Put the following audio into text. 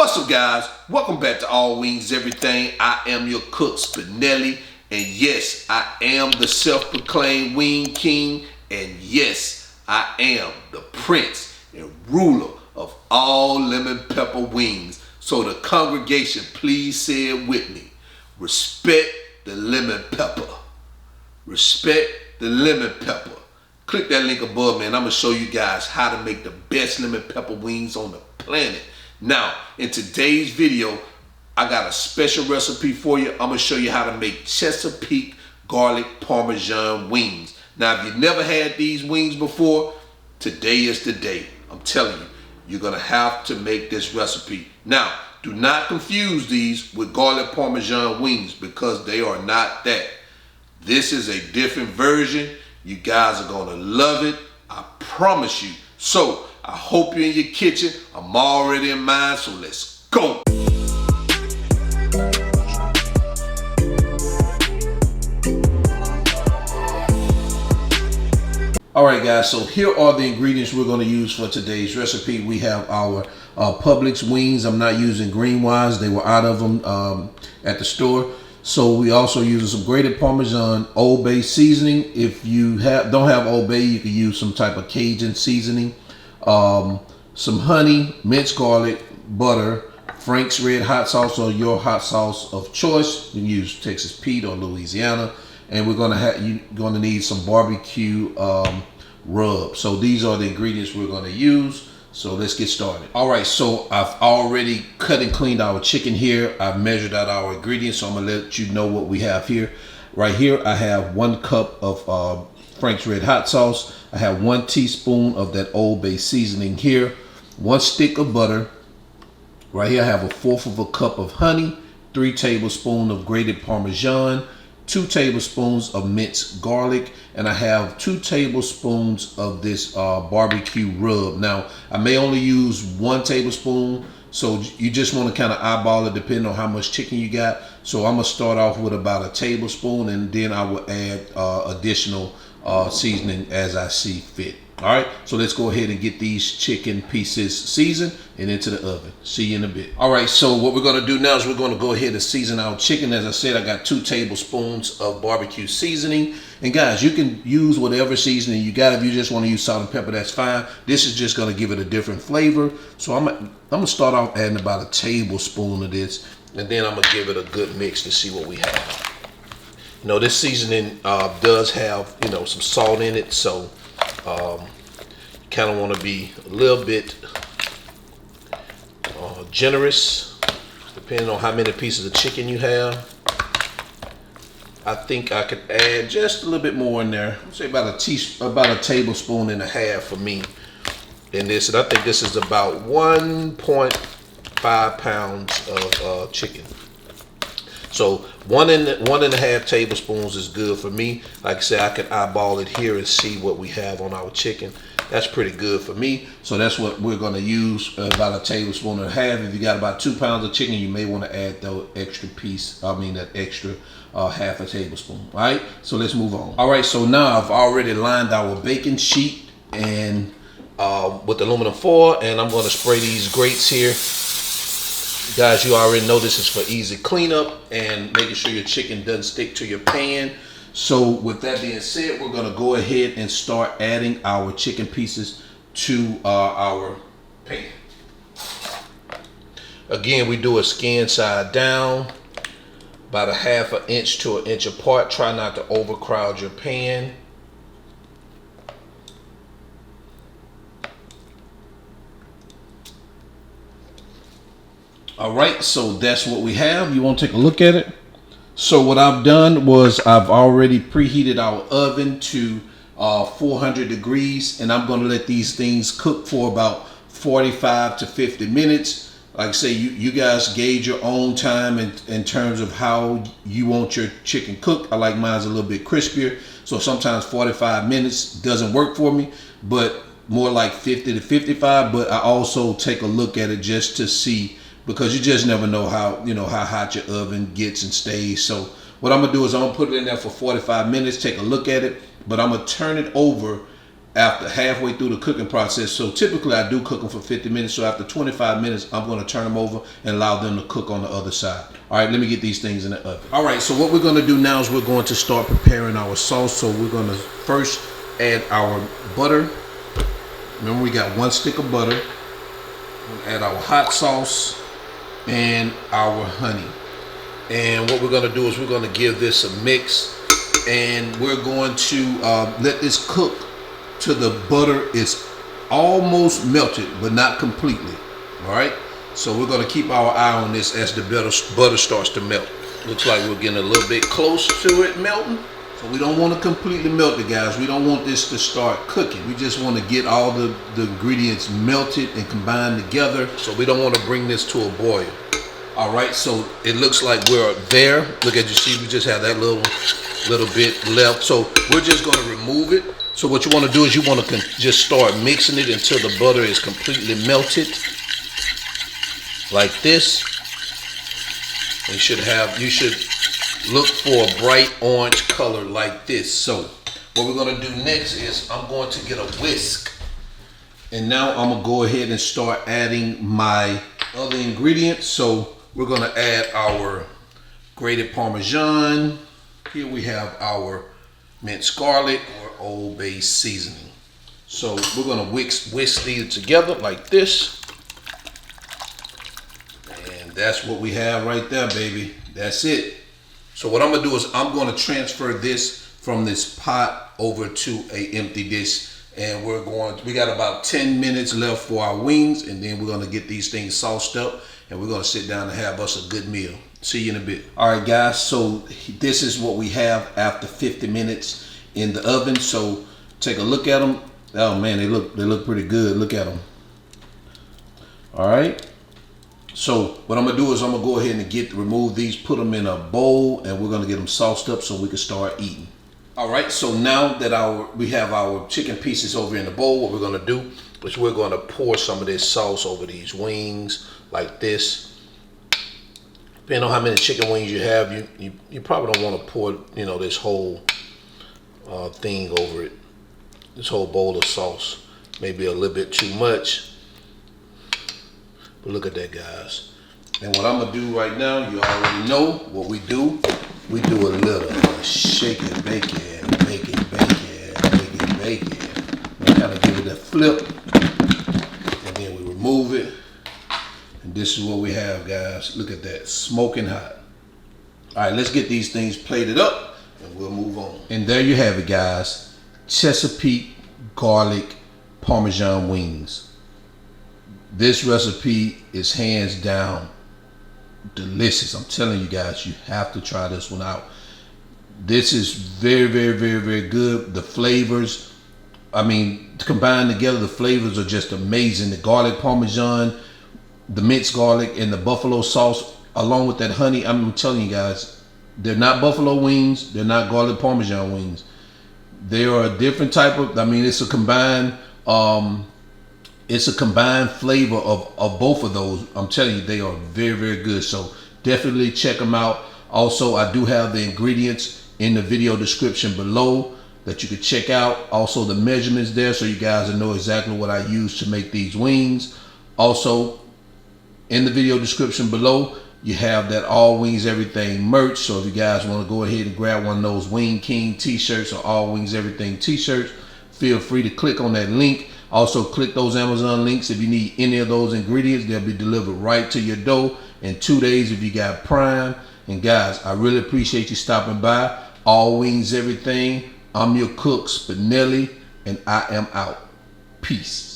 What's up, guys? Welcome back to All Wings Everything. I am your cook, Spinelli, and yes, I am the self-proclaimed wing king, and yes, I am the prince and ruler of all lemon pepper wings. So the congregation, please say it with me. Respect the lemon pepper. Respect the lemon pepper. Click that link above, man. I'm going to show you guys how to make the best lemon pepper wings on the planet. Now, in today's video, I got a special recipe for you. I'm going to show you how to make Chesapeake Garlic Parmesan Wings. Now, if you've never had these wings before, today is the day. I'm telling you, you're going to have to make this recipe. Now, do not confuse these with garlic Parmesan wings because they are not that. This is a different version. You guys are going to love it. I promise you. So, I hope you're in your kitchen. I'm already in mine, so let's go. Alright guys, so here are the ingredients we're going to use for today's recipe. We have our Publix wings. I'm not using green ones. They were out of them at the store. So we also use some grated Parmesan, Old Bay seasoning. If you don't have Old Bay, you can use some type of Cajun seasoning. Some honey, minced garlic, butter, Frank's red hot sauce or your hot sauce of choice. You can use Texas Pete or Louisiana. And you're gonna need some barbecue rub. So these are the ingredients we're gonna use. So let's get started. All right, so I've already cut and cleaned our chicken here. I've measured out our ingredients, so I'm gonna let you know what we have here. Right here, I have 1 cup of Frank's red hot sauce. I have 1 teaspoon of that Old Bay seasoning here. 1 stick of butter. Right here, I have 1/4 of a cup of honey. 3 tablespoons of grated Parmesan. 2 tablespoons of minced garlic, and I have 2 tablespoons of this barbecue rub. Now, I may only use 1 tablespoon, so you just want to kind of eyeball it depending on how much chicken you got. So I'm gonna start off with about 1 tablespoon, and then I will add additional seasoning as I see fit. All right, so let's go ahead and get these chicken pieces seasoned and into the oven. See you in a bit. All right, so what we're gonna do now is we're gonna go ahead and season our chicken. As I said, I got 2 tablespoons of barbecue seasoning. And guys, you can use whatever seasoning you got. If you just wanna use salt and pepper, that's fine. This is just gonna give it a different flavor. So I'm gonna start off adding about 1 tablespoon of this, and then I'm gonna give it a good mix to see what we have. You know, this seasoning does have, you know, some salt in it, so kind of want to be a little bit generous depending on how many pieces of chicken you have. I think I could add just a little bit more in there. Say about a tablespoon and a half for me in this, and I think this is about 1.5 pounds of chicken. So 1.5 tablespoons is good for me. Like I said, I can eyeball it here and see what we have on our chicken. That's pretty good for me. So that's what we're gonna use, about 1.5 tablespoons. If you got about 2 pounds of chicken, you may want to add that extra half a tablespoon. All right, so let's move on. All right, so now I've already lined our baking sheet and with aluminum foil, and I'm gonna spray these grates here. Guys, you already know this is for easy cleanup and making sure your chicken doesn't stick to your pan. So with that being said, we're gonna go ahead and start adding our chicken pieces to our pan. Again, we do a skin side down, about 1/2 inch to 1 inch apart. Try not to overcrowd your pan. All right, so that's what we have. You want to take a look at it? So what I've done was I've already preheated our oven to 400 degrees, and I'm going to let these things cook for about 45 to 50 minutes. Like I say, you guys gauge your own time in terms of how you want your chicken cooked. I like mine a little bit crispier, so sometimes 45 minutes doesn't work for me, but more like 50 to 55. But I also take a look at it just to see, because you just never know how hot your oven gets and stays. So what I'm gonna do is I'm gonna put it in there for 45 minutes, take a look at it, but I'm gonna turn it over after halfway through the cooking process. So typically I do cook them for 50 minutes. So after 25 minutes, I'm going to turn them over and allow them to cook on the other side. All right, let me get these things in the oven. All right, so what we're going to do now is we're going to start preparing our sauce. So we're going to first add our butter. Remember, we got 1 stick of butter. We'll add our hot sauce and our honey. And what we're going to do is we're going to give this a mix, and we're going to let this cook till the butter is almost melted, but not completely. All right, so we're going to keep our eye on this as the butter starts to melt. Looks like we're getting a little bit close to it melting. So we don't want to completely melt it, guys. We don't want this to start cooking. We just want to get all the ingredients melted and combined together. So we don't want to bring this to a boil. All right, so it looks like we're there. Look at you, see, we just have that little bit left. So we're just going to remove it. So what you want to do is you want to just start mixing it until the butter is completely melted, like this. You should look for a bright orange color like this. So what we're going to do next is I'm going to get a whisk, and now I'm going to go ahead and start adding my other ingredients. So we're going to add our grated Parmesan. Here we have our minced garlic or Old Bay seasoning. So we're going to whisk these together like this. And that's what we have right there, baby. That's it. So what I'm going to do is I'm going to transfer this from this pot over to a empty dish. And we got about 10 minutes left for our wings, and then we're going to get these things sauced up, and we're going to sit down and have us a good meal. See you in a bit. All right, guys, so this is what we have after 50 minutes in the oven. So take a look at them. Oh man, they look pretty good. Look at them. All right. So what I'm gonna do is I'm gonna go ahead and remove these, put them in a bowl, and we're gonna get them sauced up so we can start eating. All right. So now that we have our chicken pieces over in the bowl, what we're gonna do is we're gonna pour some of this sauce over these wings like this. Depending on how many chicken wings you have, you probably don't want to pour, this whole thing over it. This whole bowl of sauce. Maybe a little bit too much. But look at that, guys. And what I'm going to do right now, you already know what we do. We do a little shake it, bake it, bake it, bake it, bake it, bake it. And kind of give it a flip. And then we remove it. And this is what we have, guys. Look at that, smoking hot. All right, let's get these things plated up and we'll move on. And there you have it, guys. Chesapeake Garlic Parmesan Wings. This recipe is hands down delicious. I'm telling you guys, you have to try this one out. This is very, very, very, very good. The flavors, combined together, the flavors are just amazing. The garlic Parmesan, the minced garlic, and the buffalo sauce, along with that honey. I'm telling you guys, they're not buffalo wings. They're not garlic Parmesan wings. They are a different type of, it's a combined, flavor of both of those. I'm telling you, they are very, very good. So definitely check them out. Also, I do have the ingredients in the video description below that you can check out. Also, the measurements there, so you guys will know exactly what I use to make these wings. Also, in the video description below, you have that All Wings Everything merch. So if you guys want to go ahead and grab one of those Wing King t-shirts or All Wings Everything t-shirts, feel free to click on that link. Also, click those Amazon links if you need any of those ingredients. They'll be delivered right to your door in 2 days if you got Prime. And guys, I really appreciate you stopping by. All Wings Everything. I'm your cook, Spinelli, and I am out. Peace.